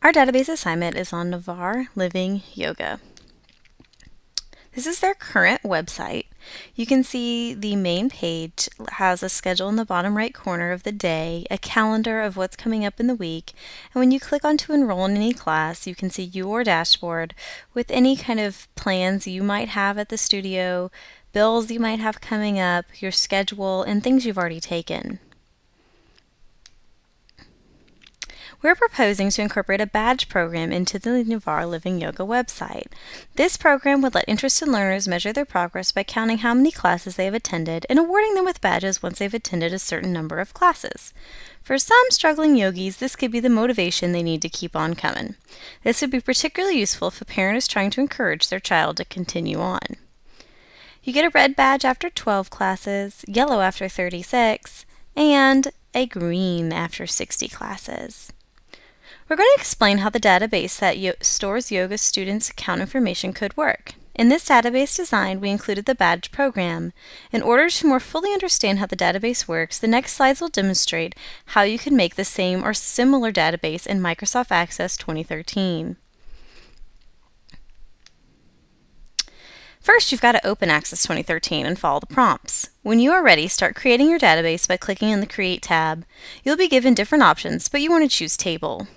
Our database assignment is on Navarre Living Yoga. This is their current website. You can see the main page has a schedule in the bottom right corner of the day, a calendar of what's coming up in the week, and when you click on to enroll in any class, you can see your dashboard with any kind of plans you might have at the studio, bills you might have coming up, your schedule, and things you've already taken. We're proposing to incorporate a badge program into the Navarre Living Yoga website. This program would let interested learners measure their progress by counting how many classes they have attended and awarding them with badges once they've attended a certain number of classes. For some struggling yogis, this could be the motivation they need to keep on coming. This would be particularly useful if a parent is trying to encourage their child to continue on. You get a red badge after 12 classes, yellow after 36, and a green after 60 classes. We're going to explain how the database that stores yoga students' account information could work. In this database design, we included the badge program. In order to more fully understand how the database works, the next slides will demonstrate how you can make the same or similar database in Microsoft Access 2013. First, you've got to open Access 2013 and follow the prompts. When you are ready, start creating your database by clicking on the Create tab. You'll be given different options, but you want to choose Table.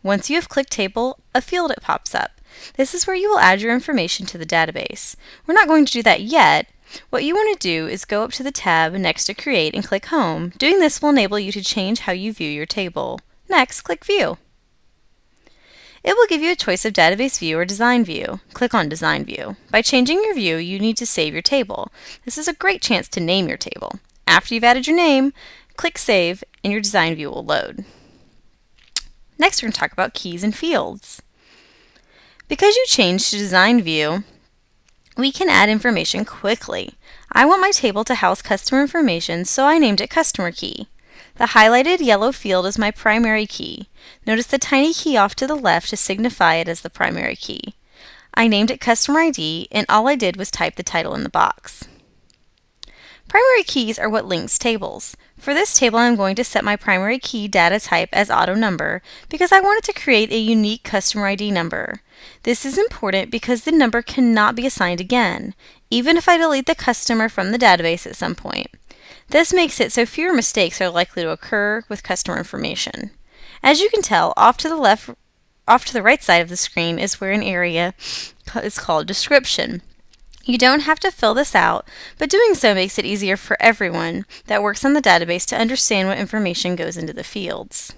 Once you have clicked Table, a field pops up. This is where you will add your information to the database. We're not going to do that yet. What you want to do is go up to the tab next to Create and click Home. Doing this will enable you to change how you view your table. Next, click View. It will give you a choice of Database View or Design View. Click on Design View. By changing your view, you need to save your table. This is a great chance to name your table. After you've added your name, click Save and your Design View will load. Next, we're going to talk about keys and fields. Because you changed to Design View, we can add information quickly. I want my table to house customer information, so I named it Customer Key. The highlighted yellow field is my primary key. Notice the tiny key off to the left to signify it as the primary key. I named it Customer ID, and all I did was type the title in the box. Primary keys are what links tables. For this table, I'm going to set my primary key data type as auto number because I wanted to create a unique customer ID number. This is important because the number cannot be assigned again, even if I delete the customer from the database at some point. This makes it so fewer mistakes are likely to occur with customer information. As you can tell, off to the right side of the screen is where an area is called Description. You don't have to fill this out, but doing so makes it easier for everyone that works on the database to understand what information goes into the fields.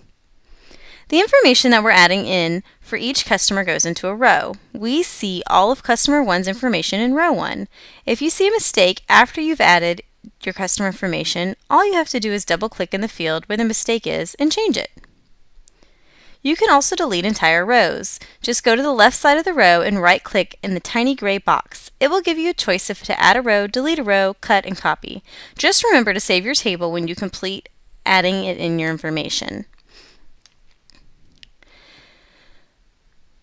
The information that we're adding in for each customer goes into a row. We see all of Customer 1's information in row 1. If you see a mistake after you've added your customer information, all you have to do is double-click in the field where the mistake is and change it. You can also delete entire rows. Just go to the left side of the row and right-click in the tiny gray box. It will give you a choice of to add a row, delete a row, cut, and copy. Just remember to save your table when you complete adding it in your information.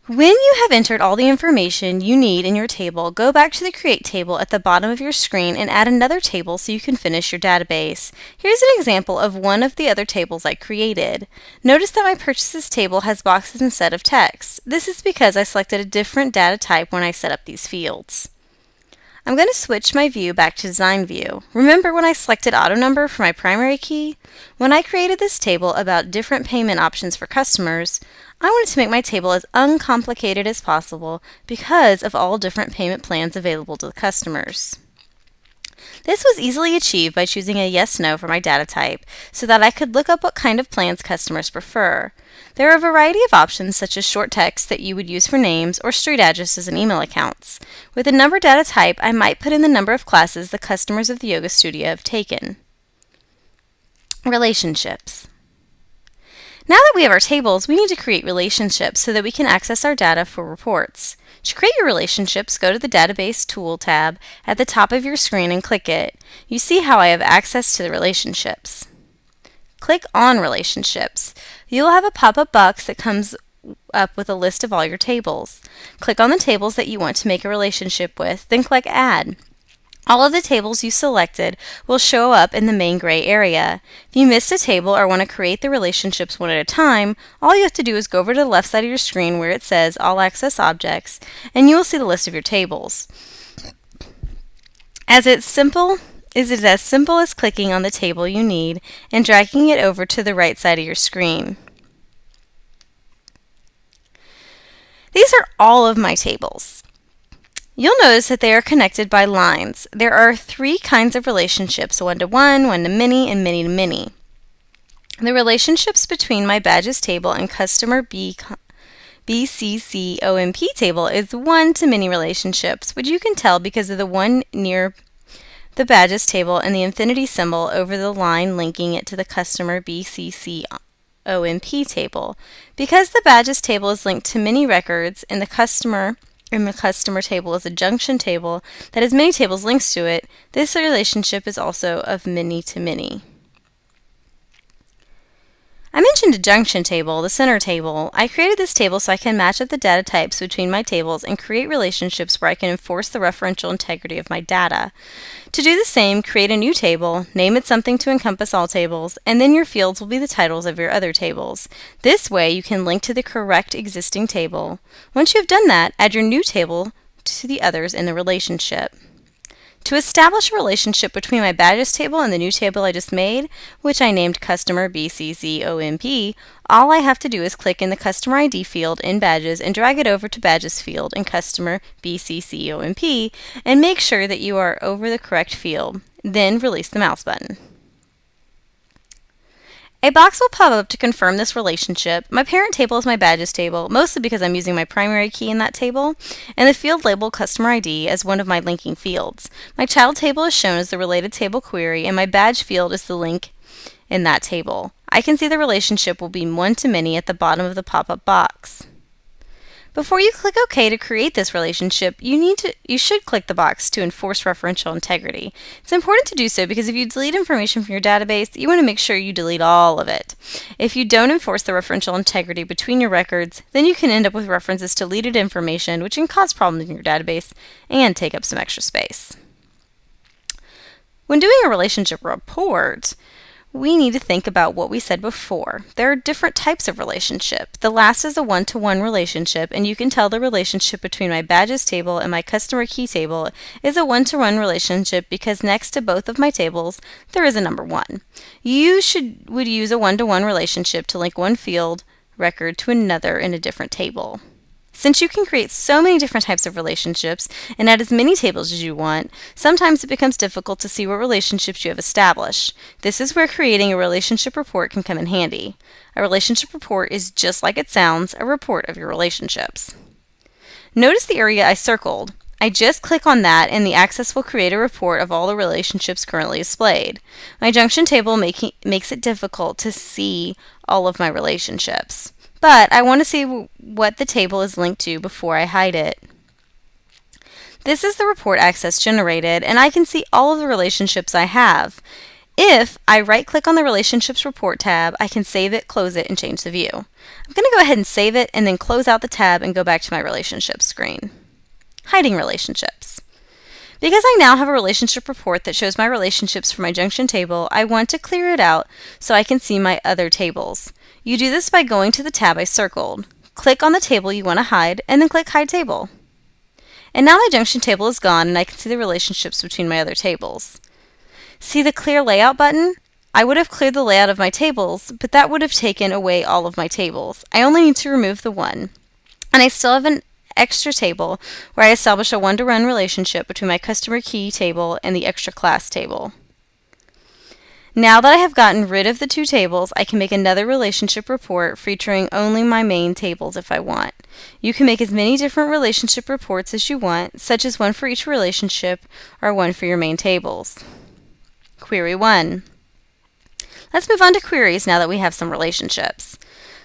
When you have entered all the information you need in your table, go back to the Create table at the bottom of your screen and add another table so you can finish your database. Here's an example of one of the other tables I created. Notice that my Purchases table has boxes instead of text. This is because I selected a different data type when I set up these fields. I'm going to switch my view back to Design View. Remember when I selected Auto Number for my primary key? When I created this table about different payment options for customers, I wanted to make my table as uncomplicated as possible because of all different payment plans available to the customers. This was easily achieved by choosing a yes/no for my data type so that I could look up what kind of plans customers prefer. There are a variety of options such as short text that you would use for names or street addresses and email accounts. With a number data type, I might put in the number of classes the customers of the yoga studio have taken. Relationships. Now that we have our tables, we need to create relationships so that we can access our data for reports. To create your relationships, go to the Database Tool tab at the top of your screen and click it. You see how I have access to the relationships. Click on Relationships. You'll have a pop-up box that comes up with a list of all your tables. Click on the tables that you want to make a relationship with, then click Add. All of the tables you selected will show up in the main gray area. If you missed a table or want to create the relationships one at a time, all you have to do is go over to the left side of your screen where it says All Access Objects, and you will see the list of your tables. It is as simple as clicking on the table you need and dragging it over to the right side of your screen. These are all of my tables. You'll notice that they are connected by lines. There are 3 kinds of relationships, one-to-one, one-to-many, and many-to-many. The relationships between my badges table and customer BCCOMP table is one-to-many relationships, which you can tell because of the one near the badges table and the infinity symbol over the line linking it to the customer BCCOMP table. Because the badges table is linked to many records and the customer table is a junction table that has many tables linked to it, this relationship is also of many to many. I mentioned a junction table, the center table. I created this table so I can match up the data types between my tables and create relationships where I can enforce the referential integrity of my data. To do the same, create a new table, name it something to encompass all tables, and then your fields will be the titles of your other tables. This way you can link to the correct existing table. Once you have done that, add your new table to the others in the relationship. To establish a relationship between my badges table and the new table I just made, which I named Customer BCCOMP, all I have to do is click in the Customer ID field in Badges and drag it over to Badges field in Customer BCCOMP and make sure that you are over the correct field. Then release the mouse button. A box will pop up to confirm this relationship. My parent table is my badges table, mostly because I'm using my primary key in that table, and the field labeled Customer ID as one of my linking fields. My child table is shown as the related table query, and my badge field is the link in that table. I can see the relationship will be one-to-many at the bottom of the pop-up box. Before you click OK to create this relationship, you should click the box to enforce referential integrity. It's important to do so because if you delete information from your database, you want to make sure you delete all of it. If you don't enforce the referential integrity between your records, then you can end up with references to deleted information, which can cause problems in your database and take up some extra space. When doing a relationship report, we need to think about what we said before. There are different types of relationship. The last is a one-to-one relationship, and you can tell the relationship between my badges table and my customer key table is a one-to-one relationship because next to both of my tables, there is a number 1. You would use a one-to-one relationship to link one field record to another in a different table. Since you can create so many different types of relationships and add as many tables as you want, sometimes it becomes difficult to see what relationships you have established. This is where creating a relationship report can come in handy. A relationship report is just like it sounds, a report of your relationships. Notice the area I circled. I just click on that and the Access will create a report of all the relationships currently displayed. My junction table makes it difficult to see all of my relationships. But I want to see what the table is linked to before I hide it. This is the report Access generated, and I can see all of the relationships I have. If I right-click on the Relationships Report tab, I can save it, close it, and change the view. I'm going to go ahead and save it, and then close out the tab and go back to my Relationships screen. Hiding relationships. Because I now have a relationship report that shows my relationships for my junction table, I want to clear it out so I can see my other tables. You do this by going to the tab I circled. Click on the table you want to hide, and then click Hide Table. And now my junction table is gone, and I can see the relationships between my other tables. See the Clear Layout button? I would have cleared the layout of my tables, but that would have taken away all of my tables. I only need to remove the one. And I still have an extra table where I establish a one-to-one relationship between my customer key table and the extra class table. Now that I have gotten rid of the 2 tables, I can make another relationship report featuring only my main tables if I want. You can make as many different relationship reports as you want, such as one for each relationship or one for your main tables. Query 1. Let's move on to queries now that we have some relationships.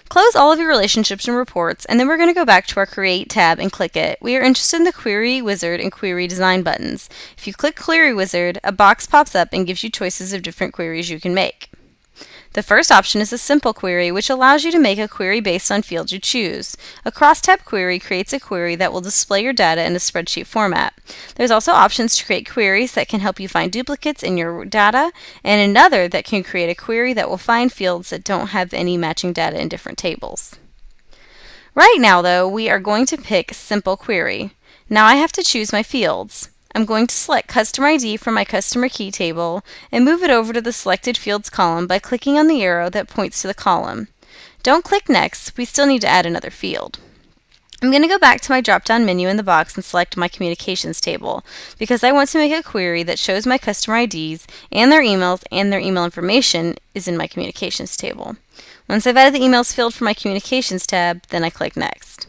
Close all of your relationships and reports, and then we're going to go back to our Create tab and click it. We are interested in the Query Wizard and Query Design buttons. If you click Query Wizard, a box pops up and gives you choices of different queries you can make. The first option is a simple query, which allows you to make a query based on fields you choose. A cross-tab query creates a query that will display your data in a spreadsheet format. There's also options to create queries that can help you find duplicates in your data, and another that can create a query that will find fields that don't have any matching data in different tables. Right now, though, we are going to pick Simple Query. Now I have to choose my fields. I'm going to select Customer ID from my Customer Key table and move it over to the Selected Fields column by clicking on the arrow that points to the column. Don't click Next, we still need to add another field. I'm going to go back to my drop-down menu in the box and select my Communications table because I want to make a query that shows my customer IDs and their emails and their email information is in my Communications table. Once I've added the emails field for my Communications tab, then I click Next.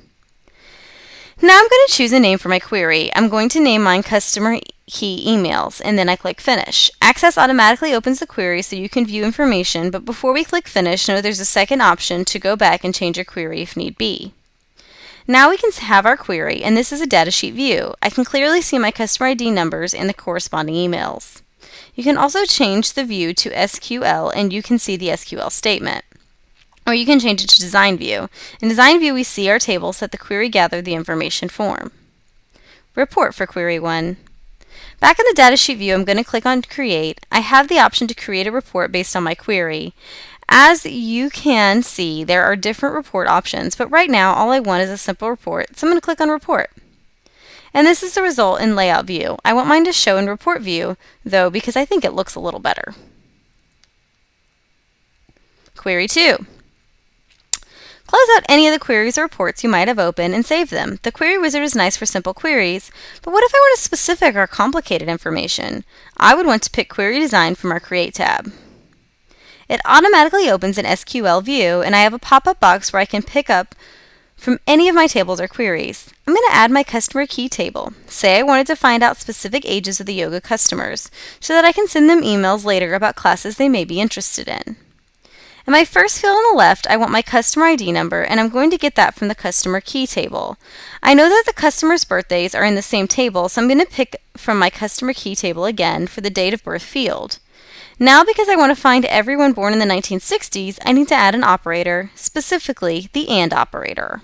Now I'm going to choose a name for my query. I'm going to name mine Customer Key Emails, and then I click Finish. Access automatically opens the query so you can view information, but before we click Finish, know there's a second option to go back and change your query if need be. Now we can have our query, and this is a datasheet view. I can clearly see my customer ID numbers and the corresponding emails. You can also change the view to SQL, and you can see the SQL statement. Or you can change it to Design View. In Design View, we see our tables that the query gathered the information from. Report for Query 1. Back in the Datasheet view, I'm going to click on Create. I have the option to create a report based on my query. As you can see, there are different report options, but right now all I want is a simple report, so I'm going to click on Report. And this is the result in Layout View. I want mine to show in Report View, though, because I think it looks a little better. Query 2. Close out any of the queries or reports you might have opened and save them. The Query Wizard is nice for simple queries, but what if I want specific or complicated information? I would want to pick Query Design from our Create tab. It automatically opens an SQL view, and I have a pop-up box where I can pick up from any of my tables or queries. I'm going to add my Customer Key table. Say I wanted to find out specific ages of the yoga customers, so that I can send them emails later about classes they may be interested in. In my first field on the left, I want my customer ID number, and I'm going to get that from the Customer Key table. I know that the customers' birthdays are in the same table, so I'm going to pick from my Customer Key table again for the date of birth field. Now, because I want to find everyone born in the 1960s, I need to add an operator, specifically the AND operator.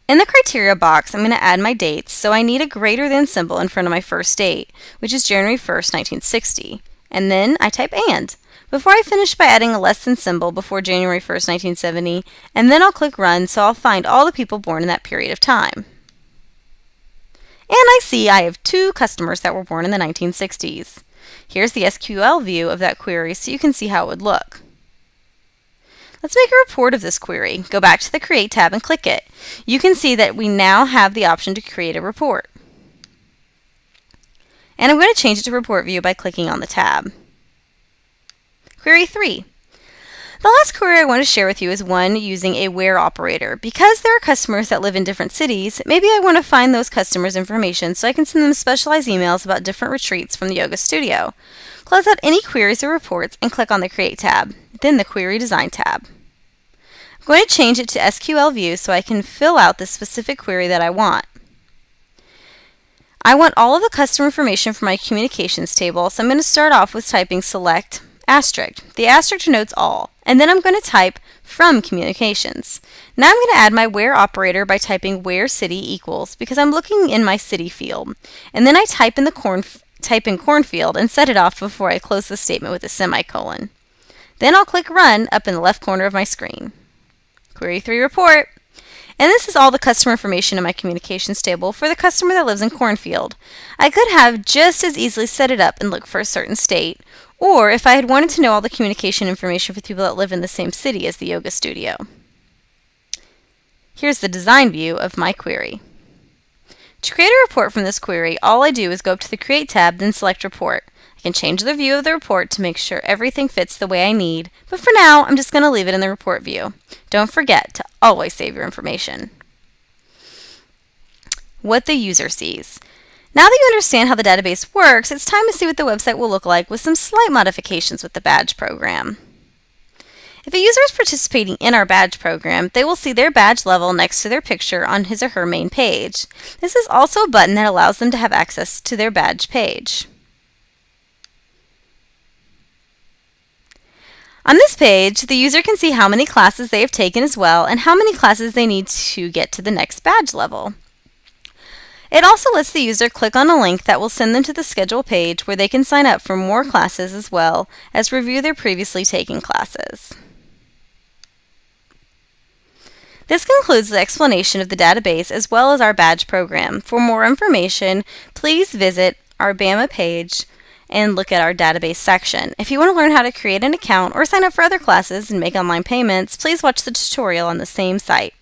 In the criteria box, I'm going to add my dates, so I need a greater than symbol in front of my first date, which is January 1st, 1960. And then I type AND. Before I finish by adding a less than symbol before January 1st, 1970, and then I'll click Run so I'll find all the people born in that period of time. And I see I have 2 customers that were born in the 1960s. Here's the SQL view of that query so you can see how it would look. Let's make a report of this query. Go back to the Create tab and click it. You can see that we now have the option to create a report. And I'm going to change it to Report View by clicking on the tab. Query 3. The last query I want to share with you is one using a where operator. Because there are customers that live in different cities, maybe I want to find those customers' information so I can send them specialized emails about different retreats from the yoga studio. Close out any queries or reports and click on the Create tab, then the Query Design tab. I'm going to change it to SQL View so I can fill out the specific query that I want. I want all of the customer information from my Communications table, so I'm going to start off with typing select asterisk. The asterisk denotes all, and then I'm going to type from Communications. Now I'm going to add my where operator by typing where city equals because I'm looking in my city field, and then I type in cornfield and set it off before I close the statement with a semicolon. Then I'll click Run up in the left corner of my screen. Query 3 report. And this is all the customer information in my Communications table for the customer that lives in Cornfield. I could have just as easily set it up and look for a certain state, or if I had wanted to know all the communication information for people that live in the same city as the yoga studio. Here's the design view of my query. To create a report from this query, all I do is go up to the Create tab, then select Report. I can change the view of the report to make sure everything fits the way I need, but for now, I'm just going to leave it in the report view. Don't forget to always save your information. What the user sees. Now that you understand how the database works, it's time to see what the website will look like with some slight modifications with the badge program. If a user is participating in our badge program, they will see their badge level next to their picture on his or her main page. This is also a button that allows them to have access to their badge page. On this page, the user can see how many classes they have taken as well and how many classes they need to get to the next badge level. It also lets the user click on a link that will send them to the schedule page where they can sign up for more classes as well as review their previously taken classes. This concludes the explanation of the database as well as our badge program. For more information, please visit our BAMA page and look at our database section. If you want to learn how to create an account or sign up for other classes and make online payments, please watch the tutorial on the same site.